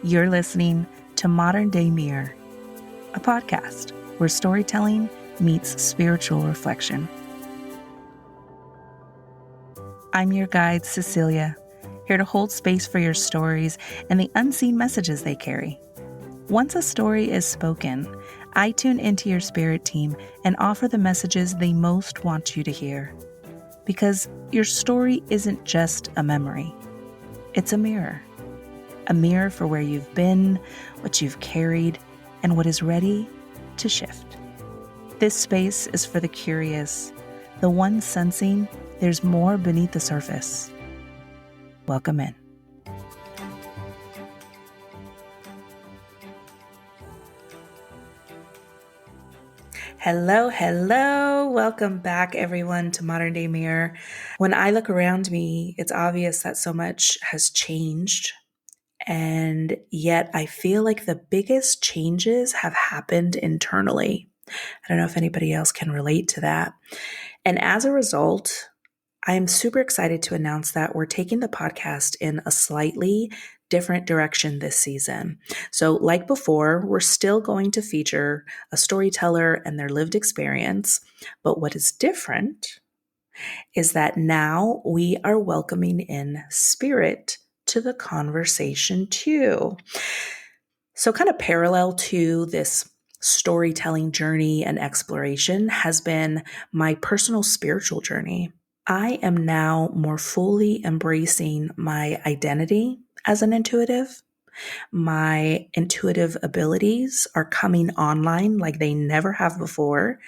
You're listening to Modern Day Mirror, a podcast where storytelling meets spiritual reflection. I'm your guide, Cecilia, here to hold space for your stories and the unseen messages they carry. Once a story is spoken, I tune into your spirit team and offer the messages they most want you to hear. Because your story isn't just a memory, it's a mirror. A mirror for where you've been, what you've carried, and what is ready to shift. This space is for the curious, the ones sensing there's more beneath the surface. Welcome in. Hello. Welcome back, everyone, to Modern Day Mirror. When I look around me, it's obvious that so much has changed. And yet I feel like the biggest changes have happened internally. I don't know if anybody else can relate to that. And as a result, I am super excited to announce that we're taking the podcast in a slightly different direction this season. So like before, we're still going to feature a storyteller and their lived experience. But what is different is that now we are welcoming in spirit to the conversation too. So kind of parallel to this storytelling journey and exploration has been my personal spiritual journey. I am now more fully embracing my identity as an intuitive. My intuitive abilities are coming online like they never have before,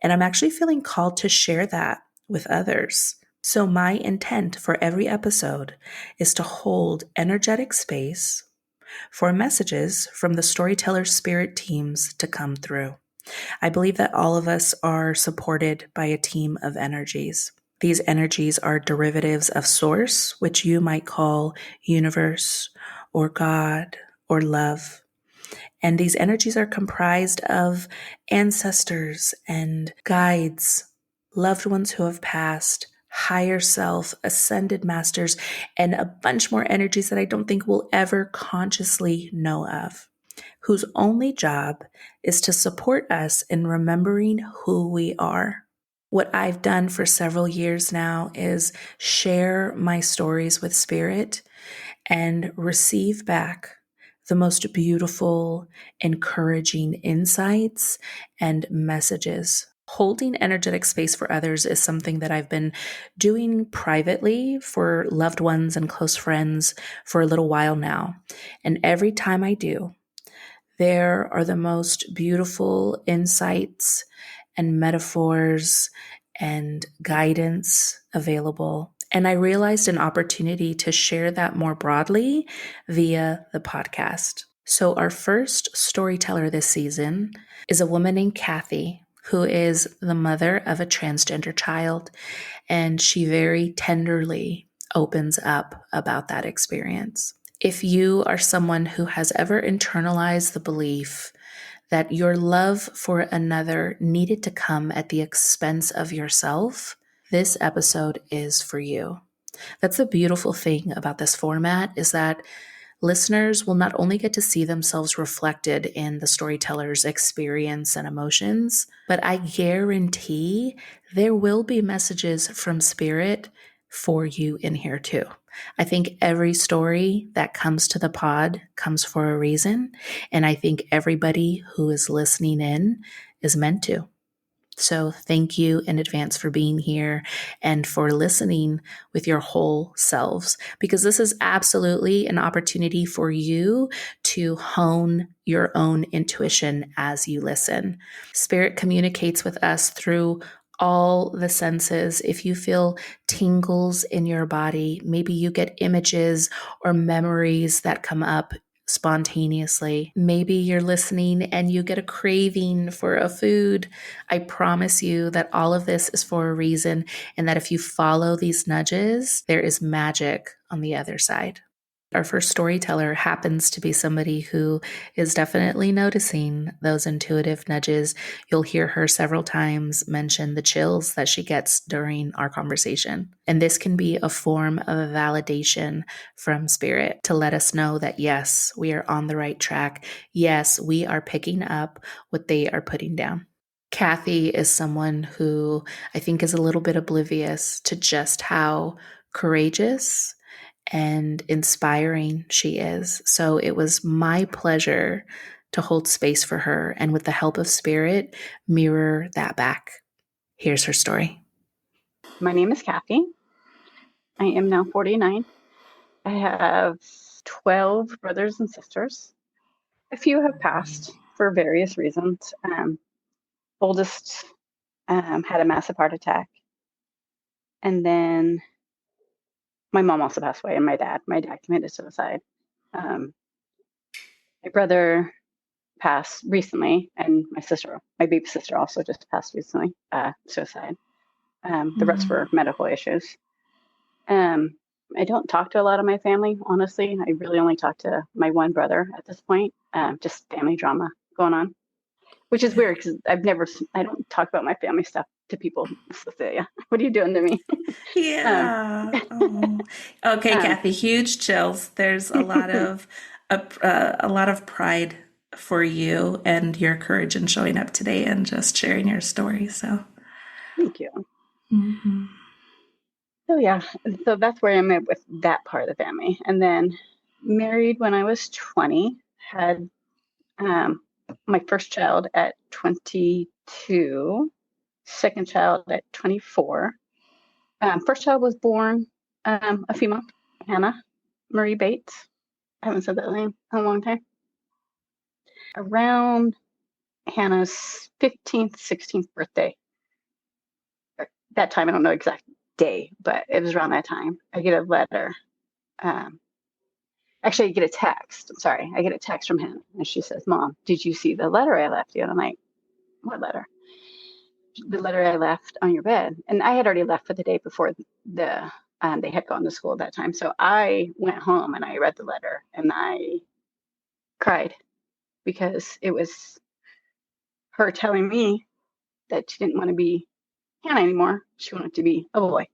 and I'm actually feeling called to share that with others. So my intent for every episode is to hold energetic space for messages from the storyteller spirit teams to come through. I believe that all of us are supported by a team of energies. These energies are derivatives of source, which you might call universe or God or love. And these energies are comprised of ancestors and guides, loved ones who have passed, higher self, ascended masters, and a bunch more energies that I don't think we'll ever consciously know of, whose only job is to support us in remembering who we are. What I've done for several years now is share my stories with spirit and receive back the most beautiful, encouraging insights and messages. Holding energetic space for others is something that I've been doing privately for loved ones and close friends for a little while now. And every time I do, there are the most beautiful insights and metaphors and guidance available. And I realized an opportunity to share that more broadly via the podcast. So our first storyteller this season is a woman named Kathy, who is the mother of a transgender child. And she very tenderly opens up about that experience. If you are someone who has ever internalized the belief that your love for another needed to come at the expense of yourself, this episode is for you. That's the beautiful thing about this format, is that listeners will not only get to see themselves reflected in the storyteller's experience and emotions, but I guarantee there will be messages from spirit for you in here too. I think every story that comes to the pod comes for a reason, and I think everybody who is listening in is meant to. So thank you in advance for being here and for listening with your whole selves, because this is absolutely an opportunity for you to hone your own intuition as you listen. Spirit communicates with us through all the senses. If you feel tingles in your body, maybe you get images or memories that come up spontaneously. Maybe you're listening and you get a craving for a food. I promise you that all of this is for a reason, and that if you follow these nudges, there is magic on the other side. Our first storyteller happens to be somebody who is definitely noticing those intuitive nudges. You'll hear her several times mention the chills that she gets during our conversation. And this can be a form of validation from spirit to let us know that, yes, we are on the right track. Yes, we are picking up what they are putting down. Kathy is someone who I think is a little bit oblivious to just how courageous and inspiring she is. So it was my pleasure to hold space for her and, with the help of spirit, mirror that back. Here's her story. My name is Kathy. I am now 49. I have 12 brothers and sisters. A few have passed for various reasons. Oldest had a massive heart attack. And then my mom also passed away, and my dad committed suicide. My brother passed recently, and my baby sister also just passed recently, suicide. The rest were medical issues. I don't talk to a lot of my family, honestly. I really only talk to my one brother at this point. Just family drama going on, which is weird because I don't talk about my family stuff to people. Cecilia, what are you doing to me? Yeah. Oh. Okay, Kathy, huge chills. There's a lot of pride for you and your courage in showing up today and just sharing your story. So, Thank you. mm-hmm. So yeah, so that's where I'm at with that part of the family. And then married when I was 20, had my first child at 22, second child at 24. First child was born a female, Hannah Marie Bates. I haven't said that name in a long time. Around Hannah's 15th, 16th birthday. That time, I don't know exact day, but it was around that time. I get a letter. Actually, I get a text. I'm sorry. I get a text from Hannah, and she says, "Mom, did you see the letter I left you?" And I'm like, "What letter?" "The letter I left on your bed." And I had already left for the day before they had gone to school at that time. So I went home and I read the letter and I cried because it was her telling me that she didn't want to be Hannah anymore. She wanted to be a boy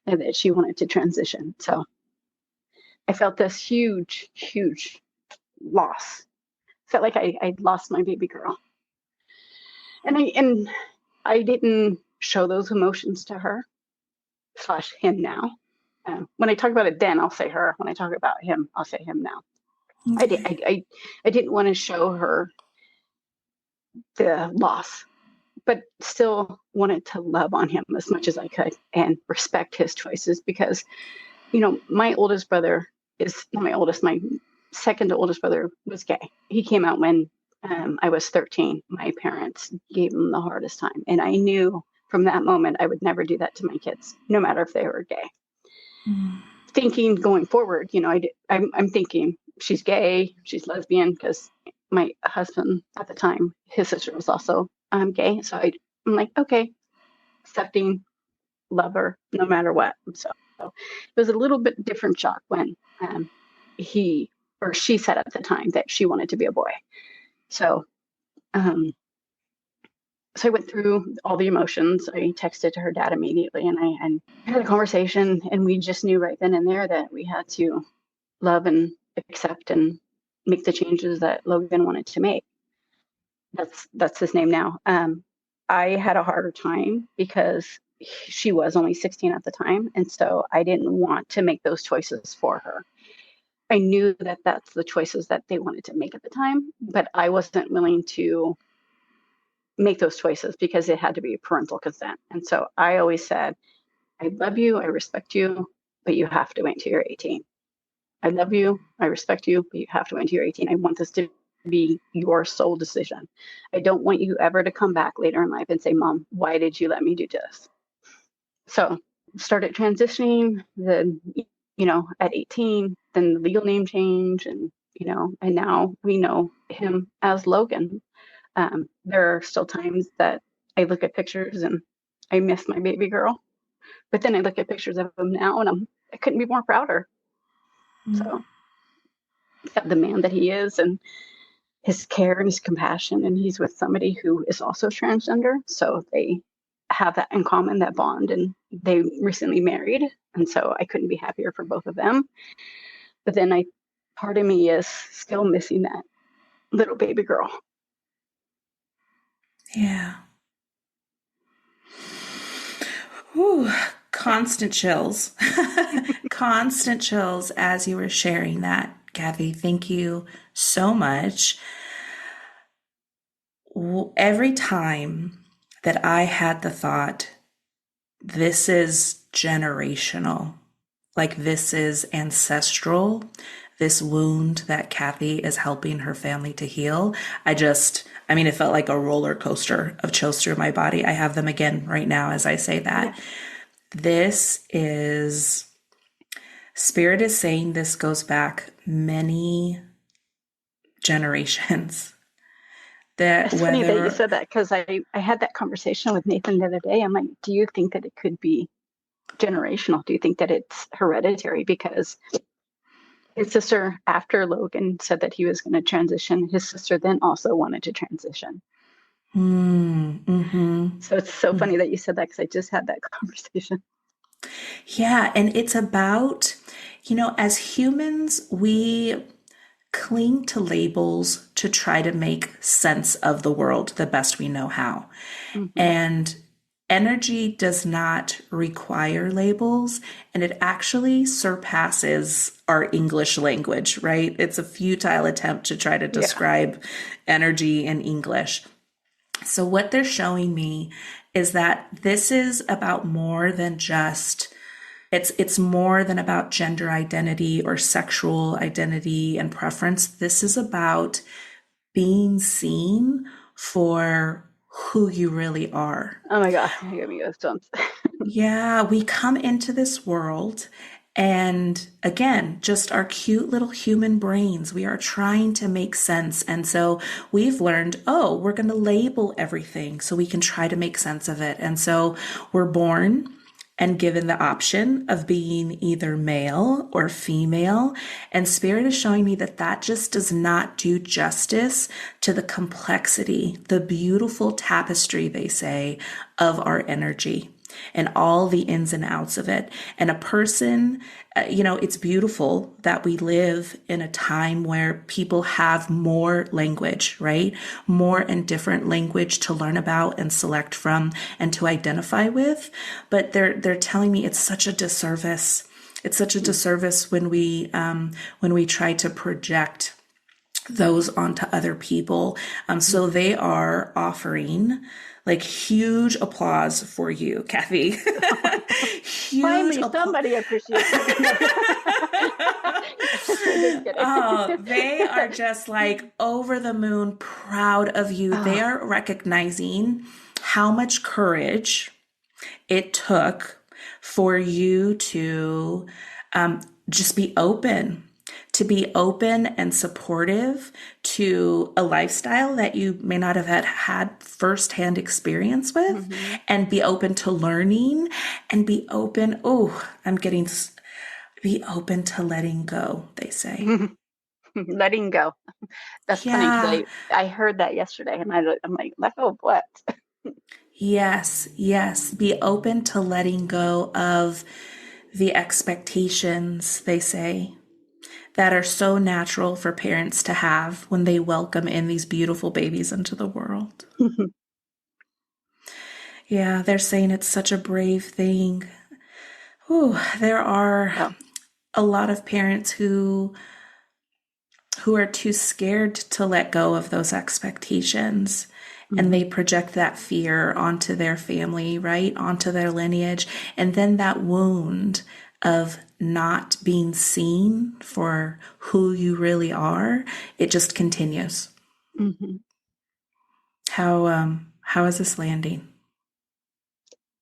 and that she wanted to transition. So I felt this huge, huge loss. Felt like I'd lost my baby girl. And I didn't show those emotions to her / him now. When I talk about it then, I'll say her. When I talk about him, I'll say him now. Okay. I didn't want to show her the loss, but still wanted to love on him as much as I could and respect his choices because, my oldest brother is not my oldest, my second to oldest brother was gay. He came out when I was 13. My parents gave him the hardest time. And I knew from that moment I would never do that to my kids, no matter if they were gay. Thinking going forward, I'm thinking she's gay, she's lesbian, because my husband at the time, his sister was also gay. So I'm like, okay, accepting, love her no matter what. So it was a little bit different shock when he or she said at the time that she wanted to be a boy. So so I went through all the emotions. I texted to her dad immediately and I had a conversation, and we just knew right then and there that we had to love and accept and make the changes that Logan wanted to make. That's his name now. I had a harder time because she was only 16 at the time, and so I didn't want to make those choices for her. I knew that that's the choices that they wanted to make at the time, but I wasn't willing to make those choices because it had to be parental consent. And so I always said, I love you, I respect you, but you have to wait until you're 18. I love you, I respect you, but you have to wait until you're 18. I want this to be your sole decision. I don't want you ever to come back later in life and say, Mom, why did you let me do this? So started transitioning, then, at 18, then the legal name change, and now we know him as Logan. There are still times that I look at pictures and I miss my baby girl, but then I look at pictures of him now and I couldn't be more prouder. So the man that he is, and his care and his compassion, and he's with somebody who is also transgender, so they have that in common, that bond, and they recently married, and so I couldn't be happier for both of them. But then part of me is still missing that little baby girl. Yeah. Whew. Constant chills. Constant chills as you were sharing that, Kathy. Thank you so much. Every time that I had the thought, this is generational, like this is ancestral, this wound that Kathy is helping her family to heal, I mean, it felt like a roller coaster of chills through my body. I have them again right now as I say that. Yeah. This is, Spirit is saying this goes back many generations. That It's funny that you whether, said that, because I had that conversation with Nathan the other day. I'm like, do you think that it could be generational? Do you think that it's hereditary? Because his sister, after Logan said that he was going to transition, his sister then also wanted to transition. mm-hmm. So it's so funny that you said that, because I just had that conversation. Yeah, and it's about, as humans, we cling to labels to try to make sense of the world the best we know how. Mm-hmm. And energy does not require labels, and it actually surpasses our English language, right? It's a futile attempt to try to Yeah. describe energy in English. So, what they're showing me is that this is about more than just it's more than about gender identity or sexual identity and preference. This is about being seen for who you really are. Oh my God, you gave me goosebumps. Yeah, we come into this world and again, just our cute little human brains, we are trying to make sense. And so we've learned, oh, we're going to label everything so we can try to make sense of it. And so we're born and given the option of being either male or female. And Spirit is showing me that that just does not do justice to the complexity, the beautiful tapestry, they say, of our energy and all the ins and outs of it. And a person, it's beautiful that we live in a time where people have more language, right? More and different language to learn about and select from and to identify with. But they're telling me it's such a disservice. It's such a disservice when we try to project those onto other people. So they are offering like huge applause for you, Kathy. Huge Finally, applause. somebody appreciates me. Just kidding. Oh, they are just like over the moon proud of you. They Oh, are recognizing how much courage it took for you to just be open, to be open and supportive to a lifestyle that you may not have had firsthand experience with, mm-hmm. and be open to learning and be open. Oh, be open to letting go, they say. Letting go. That's funny, because Yeah. I heard that yesterday, and I'm like, let go of what? Yes, yes. Be open to letting go of the expectations, they say, that are so natural for parents to have when they welcome in these beautiful babies into the world. Yeah, they're saying it's such a brave thing. Ooh, there are Oh, a lot of parents who are too scared to let go of those expectations. And mm-hmm. they project that fear onto their family, right? Onto their lineage. And then that wound of not being seen for who you really are, it just continues. Mm-hmm. How is this landing?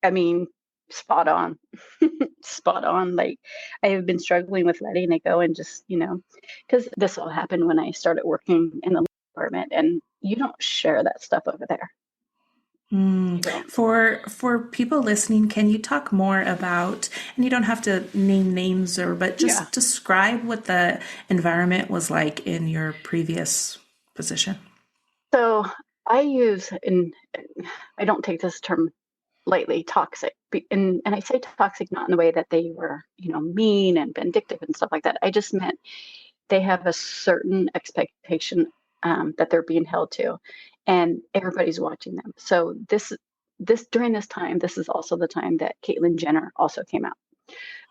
I mean, spot on. Spot on. Like, I have been struggling with letting it go, and just, because this all happened when I started working in the department, and you don't share that stuff over there. Mm. So For people listening, can you talk more about, and you don't have to name names or, but yeah. just describe what the environment was like in your previous position? So I use, and I don't take this term lightly, toxic. And I say toxic not in the way that they were, mean and vindictive and stuff like that. I just meant they have a certain expectation that they're being held to, and everybody's watching them. So this during this time, this is also the time that Caitlyn Jenner also came out.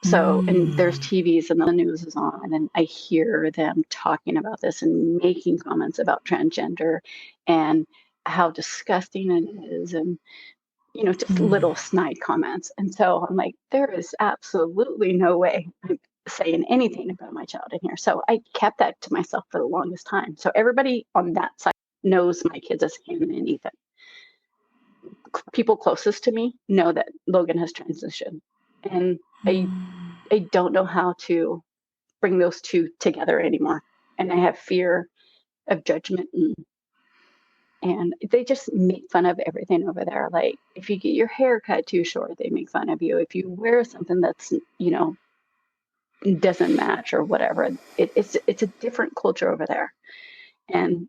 So, and there's Mm. TVs and the news is on, and I hear them talking about this and making comments about transgender and how disgusting it is, and just Mm. little snide comments. And so I'm like, there is absolutely no way I'm saying anything about my child in here. So I kept that to myself for the longest time. So everybody on that side knows my kids as Hannah and Ethan. People closest to me know that Logan has transitioned. And I don't know how to bring those two together anymore. And I have fear of judgment, and they just make fun of everything over there. Like if you get your hair cut too short, they make fun of you. If you wear something that's, doesn't match or whatever, it's a different culture over there. And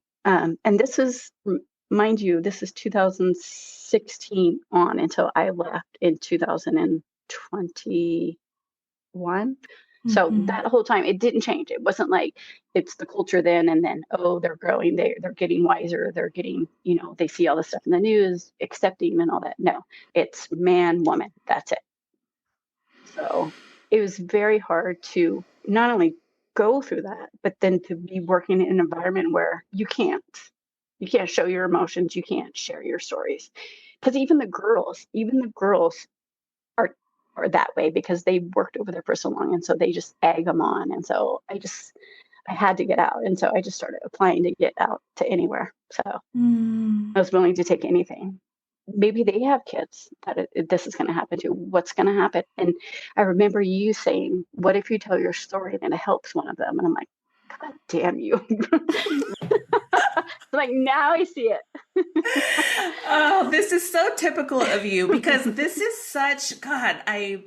this is, mind you, this is 2016 on until I left in 2021. So Mhm. that whole time it didn't change. It wasn't like it's the culture then and then, oh, they're growing, they're getting wiser, they're getting, they see all the stuff in the news, accepting and all that. No, it's man, woman, that's it. So it was very hard to not only go through that, but then to be working in an environment where you can't show your emotions, you can't share your stories. Because even the girls are are that way because they worked over there for so long, and so they just egg them on. And so I had to get out, and so I just started applying to get out to anywhere. So Mm. I was willing to take anything. Maybe they have kids that this is going to happen to. What's going to happen? And I remember you saying, "What if you tell your story and it helps one of them?" And I'm like, "God damn you!" Like now I see it. Oh, this is so typical of you because this is such God. I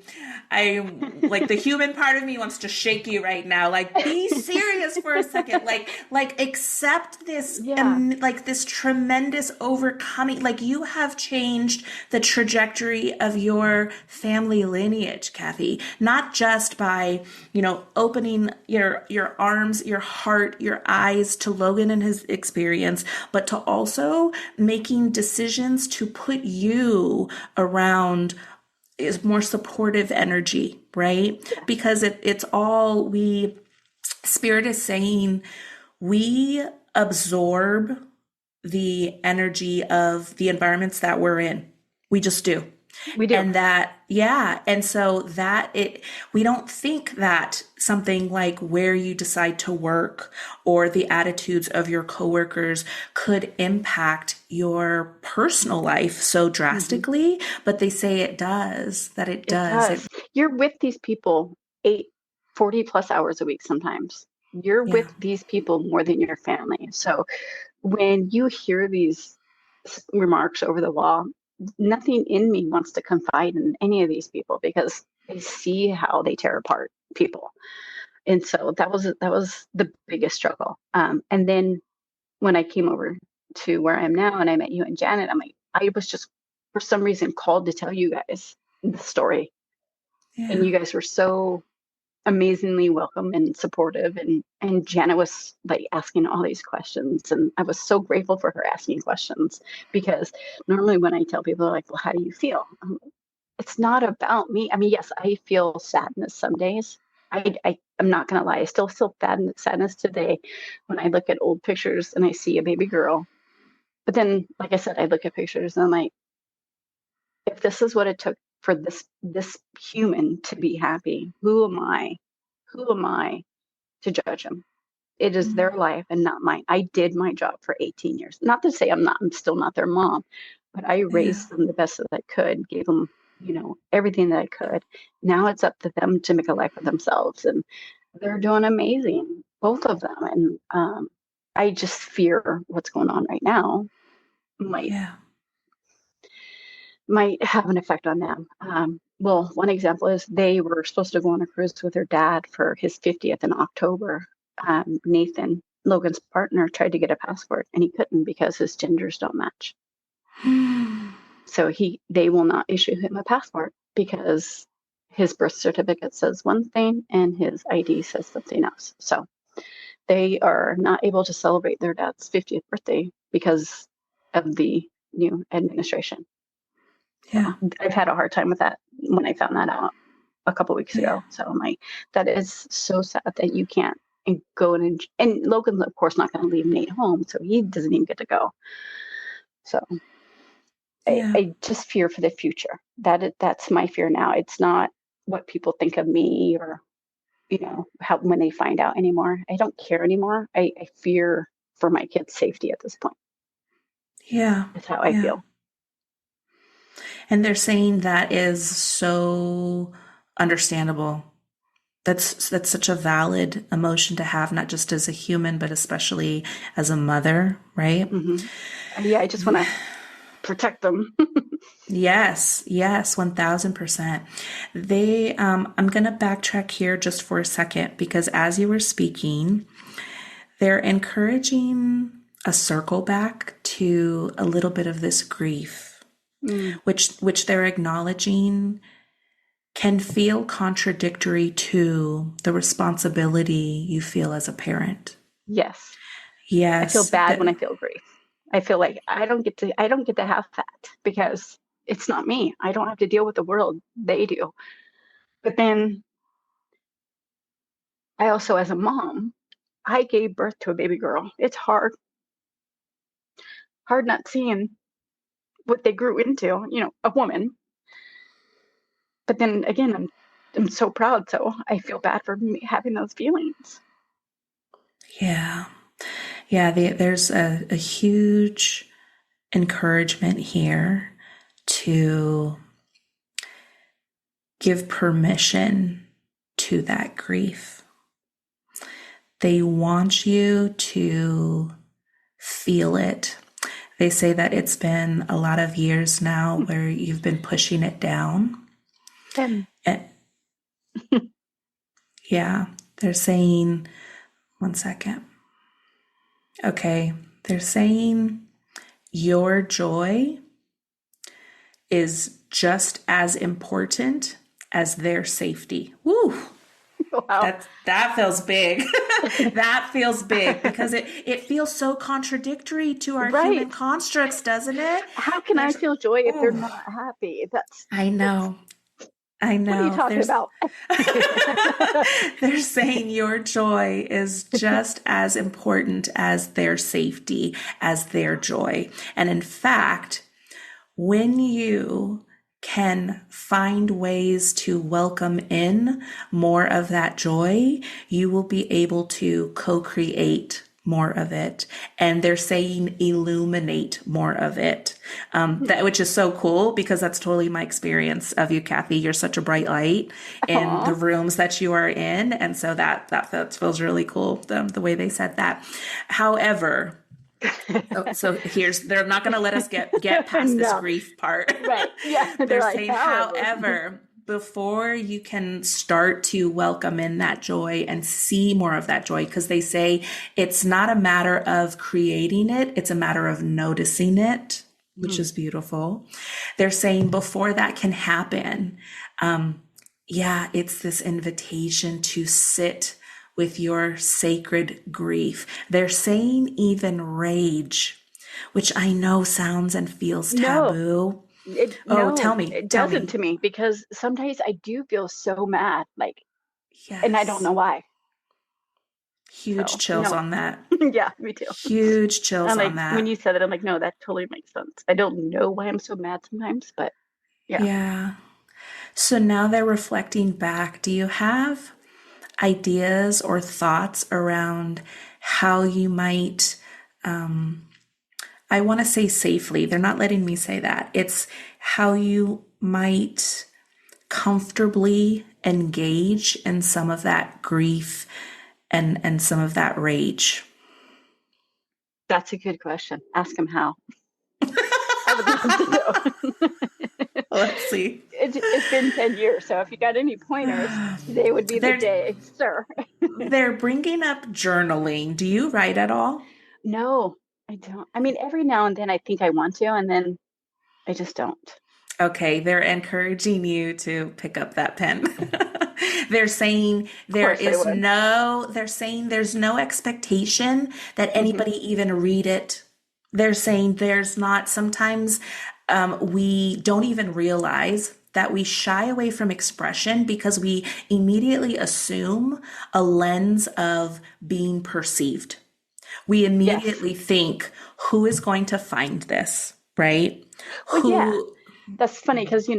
like the human part of me wants to shake you right now. Like, be serious for a second. Like accept this, Yeah, like this tremendous overcoming. Like, you have changed the trajectory of your family lineage, Kathy. Not just by opening your arms, your heart, your eyes to Logan and his experience, but to also making decisions to put you around is more supportive energy, right? yeah, Because it's all we, Spirit is saying, we absorb the energy of the environments that we're in. We just do. we do. And that, yeah. And so we don't think that something like where you decide to work or the attitudes of your coworkers could impact your personal life so Mhm. drastically, but they say it does, that it It does. does. You're with these people 40 plus hours a week sometimes. You're Yeah, with these people more than your family. So when you hear these remarks over the wall, nothing in me wants to confide in any of these people because I see how they tear apart people. And so that was the biggest struggle. And then when I came over to where I am now and I met you and Janet, I'm like, I was just for some reason called to tell you guys the story. And yeah, you guys were so amazingly welcome and supportive, and Janet was like asking all these questions, and I was so grateful for her asking questions because normally when I tell people, they're like, well, how do you feel? It's not about me. I mean, yes, I feel sadness some days. I'm not gonna lie, I still feel sadness today when I look at old pictures and I see a baby girl. But then, like I said, I look at pictures and I'm like, if this is what it took for this human to be happy, who am I to judge them? It is their life and not mine. I did my job for 18 years. Not to say I'm still not their mom, but I yeah, raised them the best that I could, gave them, everything that I could. Now it's up to them to make a life for themselves, and they're doing amazing, both of them. And I just fear what's going on right now might yeah. might have an effect on them. Well, one example is they were supposed to go on a cruise with their dad for his 50th in October. Nathan, Logan's partner, tried to get a passport and he couldn't because his genders don't match. So they will not issue him a passport because his birth certificate says one thing and his ID says something else. So they are not able to celebrate their dad's 50th birthday because of the new administration. So Yeah. I've had a hard time with that when I found that out a couple weeks Yeah. ago. So I'm like, that is so sad that you can't go and Logan's of course not going to leave Nate home, so he doesn't even get to go. So Yeah. I just fear for the future. That's my fear now. It's not what people think of me or how when they find out anymore. I don't care anymore. I fear for my kids' safety at this point. Yeah. That's how I Yeah. feel. And they're saying that is so understandable. That's such a valid emotion to have, not just as a human, but especially as a mother, right? Hmm. Yeah, I just want to protect them. Yes, yes, 1000%. I'm going to backtrack here just for a second because as you were speaking, they're encouraging a circle back to a little bit of this grief, Mm, which they're acknowledging can feel contradictory to the responsibility you feel as a parent. yes, I feel Yes, bad when I that feel grief. I feel like I don't get to have that because it's not me. I don't have to deal with the world. They do. But then I also, as a mom, I gave birth to a baby girl. It's hard not seeing what they grew into, a woman. But then again, I'm so proud, so I feel bad for me having those feelings. yeah. Yeah, there's a huge encouragement here to give permission to that grief. They want you to feel it. They say that it's been a lot of years now where you've been pushing it down. And And yeah, they're saying, one second. Okay, they're saying your joy is just as important as their safety. Woo! wow. That feels big. That feels big because it feels so contradictory to our human Right. constructs, doesn't it? How can I There's feel joy if they're oh, not happy? That's I that's know. I what are you know. talking There's about? they're saying your joy is just as important as their safety, as their joy. And in fact, when you can find ways to welcome in more of that joy, you will be able to co-create more of it. And they're saying illuminate more of it. That which is so cool because that's totally my experience of you, Kathy. You're such a bright light in the Aw. rooms that you are in. And so that feels really cool, the way they said that. However, so here's they're not going to let us get past this No. grief part. Right. Yeah. They're They're like, saying, however. however, before you can start to welcome in that joy and see more of that joy, because they say it's not a matter of creating it, it's a matter of noticing it, which Mm. is beautiful. They're saying before that can happen, yeah, it's this invitation to sit with your sacred grief. They're saying even rage, which I know sounds and feels No, taboo. Oh, no, it tell doesn't me. to me because sometimes I do feel so mad, like, and I don't Yes. know why. Huge So chills no, on that. yeah, me too. Huge chills And on like when that. you said it, I'm like, no, that totally makes sense. I don't know why I'm so mad sometimes, but yeah. Yeah. So now they're reflecting back. Do you have ideas or thoughts around how you might, I want to say safely, they're not letting me say that. It's how you might comfortably engage in some of that grief and some of that rage. That's a good question. Ask him how. I would love to know. Let's see. It's been 10 years. So if you got any pointers, today would be the They're day, sir. they're bringing up journaling. Do you write at all? No, I don't. I mean, every now and then I think I want to, and then I just don't. Okay, they're encouraging you to pick up that pen. They're saying Of course I would. they're saying there's no expectation that Hmm. anybody even read it. They're saying there's not, sometimes we don't even realize that we shy away from expression because we immediately assume a lens of being perceived. We Yes. immediately think, who is going to find this, right? Well, yeah. Who, That's funny because,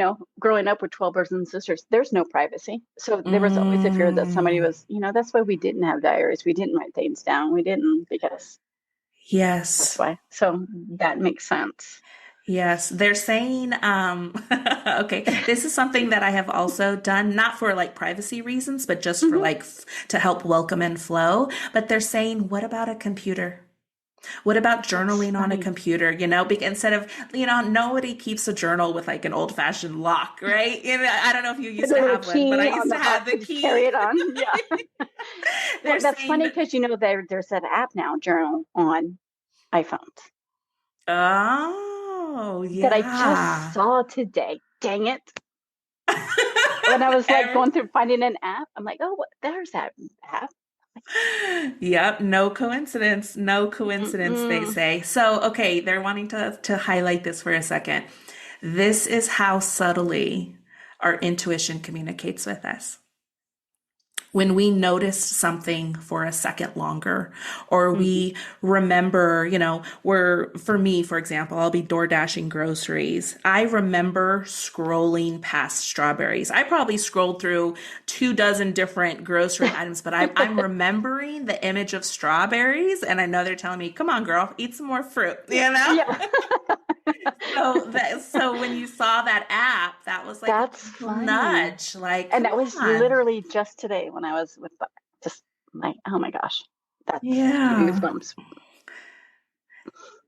growing up with 12 brothers and sisters, there's no privacy. So there was always a fear that somebody mm, was, that's why we didn't have diaries. We didn't write things down. We didn't because that's yes. why. So that makes sense. Yes, they're saying, okay, this is something that I have also done, not for like privacy reasons, but just for Hmm. like to help welcome and flow. But they're saying, what about a computer? What about That's journaling on a funny. computer? Instead of, nobody keeps a journal with like an old fashioned lock, right? I don't know if you With used a to little have one, but I key on used to the hot have the to just carry key. it on. Yeah. Well, They're that's saying funny that, because, there's that app now, Journal on iPhones, oh, that I just yeah. saw today. Dang it. When I was like Every- going through finding an app, I'm like, oh, there's that app. Yep, no coincidence. No coincidence, they Mm-mm. say. So, okay, they're wanting to highlight this for a second. This is how subtly our intuition communicates with us. When we notice something for a second longer, or Hmm. we remember, for me, for example, I'll be door dashing groceries. I remember scrolling past strawberries. I probably scrolled through 2 dozen different grocery items, but I'm remembering the image of strawberries, and I know they're telling me, come on, girl, eat some more fruit, Yeah. So when you saw that app, that was like a That's gentle funny. nudge, like, And come that was on. literally just today when I was with just like, oh my gosh, that's giving Yeah. goosebumps.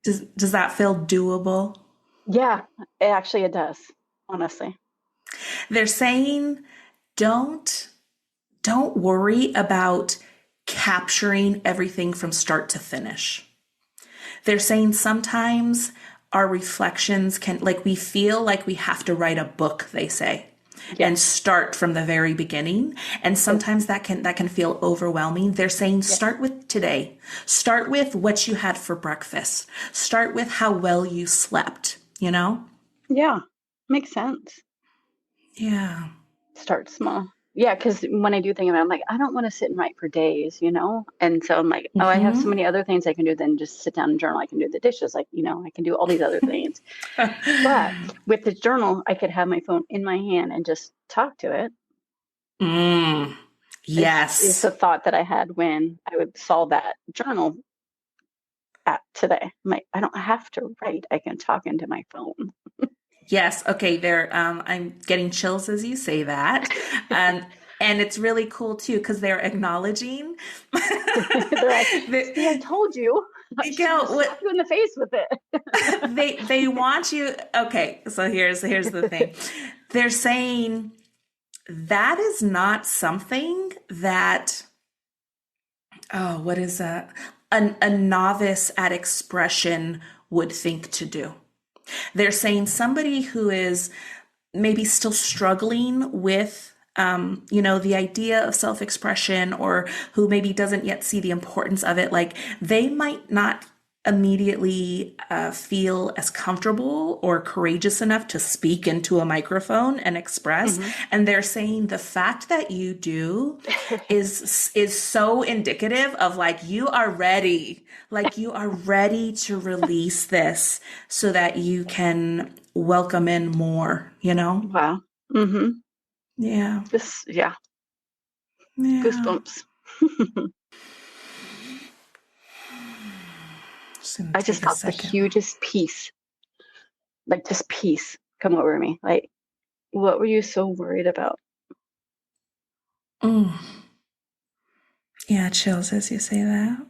Does that feel doable? Yeah, it does, honestly. They're saying don't don't worry about capturing everything from start to finish. They're saying sometimes our reflections can, like, we feel like we have to write a book, they say, and Yes. start from the very beginning, and Yes. sometimes that can feel overwhelming. They're saying Yes. start with today. Start with what you had for breakfast. Start with how well you slept. Yeah. Makes sense. Yeah. Start small. Yeah, because when I do think about it, I'm like, I don't want to sit and write for days. And so I'm like, oh, I have so Mhm. many other things I can do than just sit down and journal. I can do the dishes, I can do all these other things. But with the journal, I could have my phone in my hand and just talk to it. Mm. Is Yes. the thought that I had when I would saw that journal app today. I'm like, I don't have to write. I can talk into my phone. Yes. Okay. I'm getting chills as you say that. And it's really cool too, because they're acknowledging They're like, that, see, I told you. I should have just slapped what you in the face with it. they want you. Okay. So here's the thing. They're saying that is not something that, oh, what is that? A novice at expression would think to do. They're saying somebody who is maybe still struggling with the idea of self-expression, or who maybe doesn't yet see the importance of it, like they might not immediately feel as comfortable or courageous enough to speak into a microphone and express. Hmm. And they're saying the fact that you do is so indicative of, like you are ready to release this so that you can welcome in more. Wow. Hmm. Yeah. Yeah, Yeah. goosebumps. Just gonna I just take a felt the second. hugest peace, like just peace come over me. Like, what were you so worried about? Mm. Yeah, chills as you say that.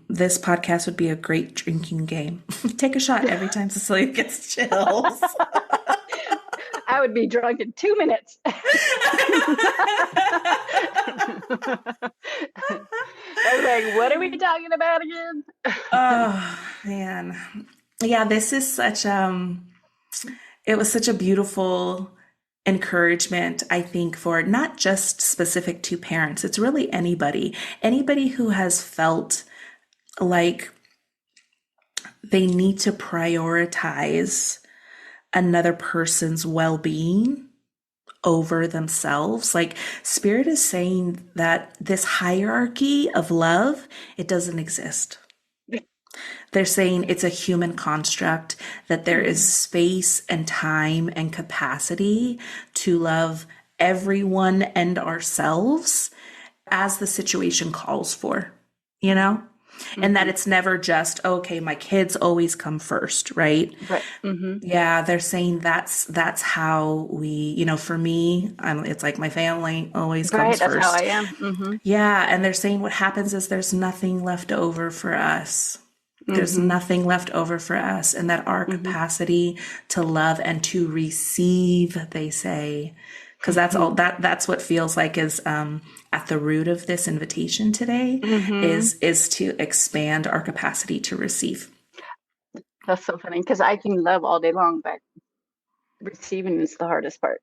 This podcast would be a great drinking game. Take a shot every time Cecilia gets chills. I would be drunk in 2 minutes. I was like, what are we talking about again? Oh man. Yeah, this is such it was such a beautiful encouragement, I think, for not just specific to parents. It's really anybody who has felt like they need to prioritize another person's well-being over themselves. Like Spirit is saying that this hierarchy of love, it doesn't exist. They're saying it's a human construct, that there is space and time and capacity to love everyone and ourselves as the situation calls for, you know? And that it's never just, okay, my kids always come first, right? Right. Mm-hmm. Yeah, they're saying that's how we, you know, for me, it's like my family always Right. comes That's how I first. am. Mm-hmm. Yeah, and they're saying what happens is there's nothing left over for us. There's nothing left over for us, and that our capacity to love and to receive, they say, because that's what feels like is at the root of this invitation today is to expand our capacity to receive. That's so funny because I can love all day long, but receiving is the hardest part.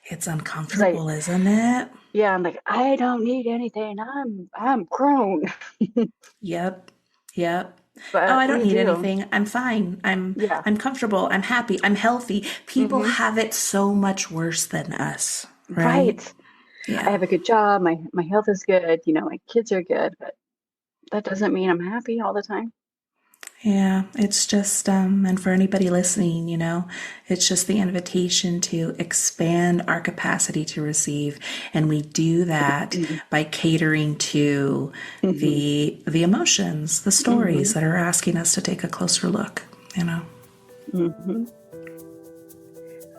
It's 'Cause uncomfortable, isn't it? I'm like, I don't need anything. I'm grown. Yep. Yep. Oh, But I don't we need do. anything. I'm fine. Yeah. I'm comfortable. I'm happy. I'm healthy. People Mm-hmm. have it so much worse than us, right? Right. I Yeah. have a good job. My health is good. My kids are good, but that doesn't mean I'm happy all the time. Yeah, it's just, and for anybody listening, you know, it's just the invitation to expand our capacity to receive. And we do that by catering to Mm-hmm. the emotions, the Mm-hmm. stories that are asking us to take a closer look, you know. Mm-hmm.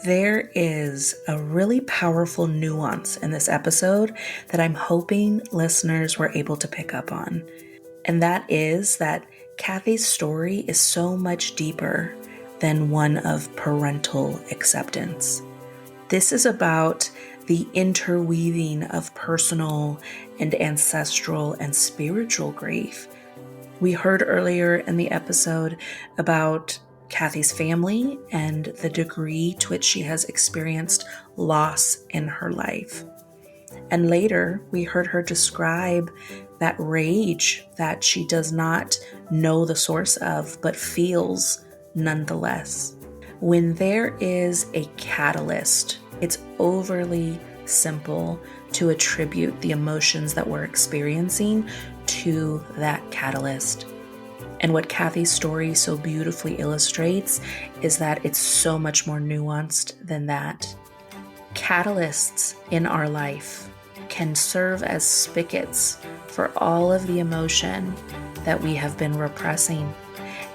There is a really powerful nuance in this episode that I'm hoping listeners were able to pick up on. And that is that Kathy's story is so much deeper than one of parental acceptance. This is about the interweaving of personal and ancestral and spiritual grief. We heard earlier in the episode about Kathy's family and the degree to which she has experienced loss in her life. And later, we heard her describe that rage that she does not know the source of, but feels nonetheless. When there is a catalyst, it's overly simple to attribute the emotions that we're experiencing to that catalyst. And what Kathy's story so beautifully illustrates is that it's so much more nuanced than that. Catalysts in our life can serve as spigots for all of the emotion that we have been repressing.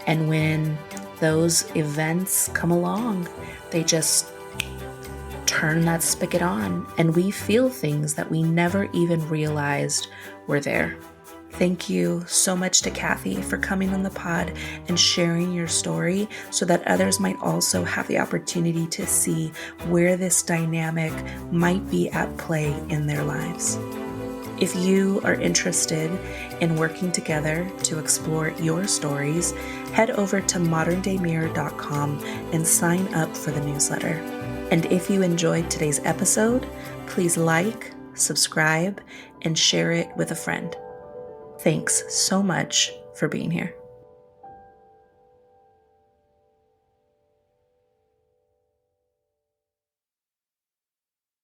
And when those events come along, they just turn that spigot on, and we feel things that we never even realized were there. Thank you so much to Kathy for coming on the pod and sharing your story so that others might also have the opportunity to see where this dynamic might be at play in their lives. If you are interested in working together to explore your stories, head over to moderndaymirror.com and sign up for the newsletter. And if you enjoyed today's episode, please like, subscribe, and share it with a friend. Thanks so much for being here.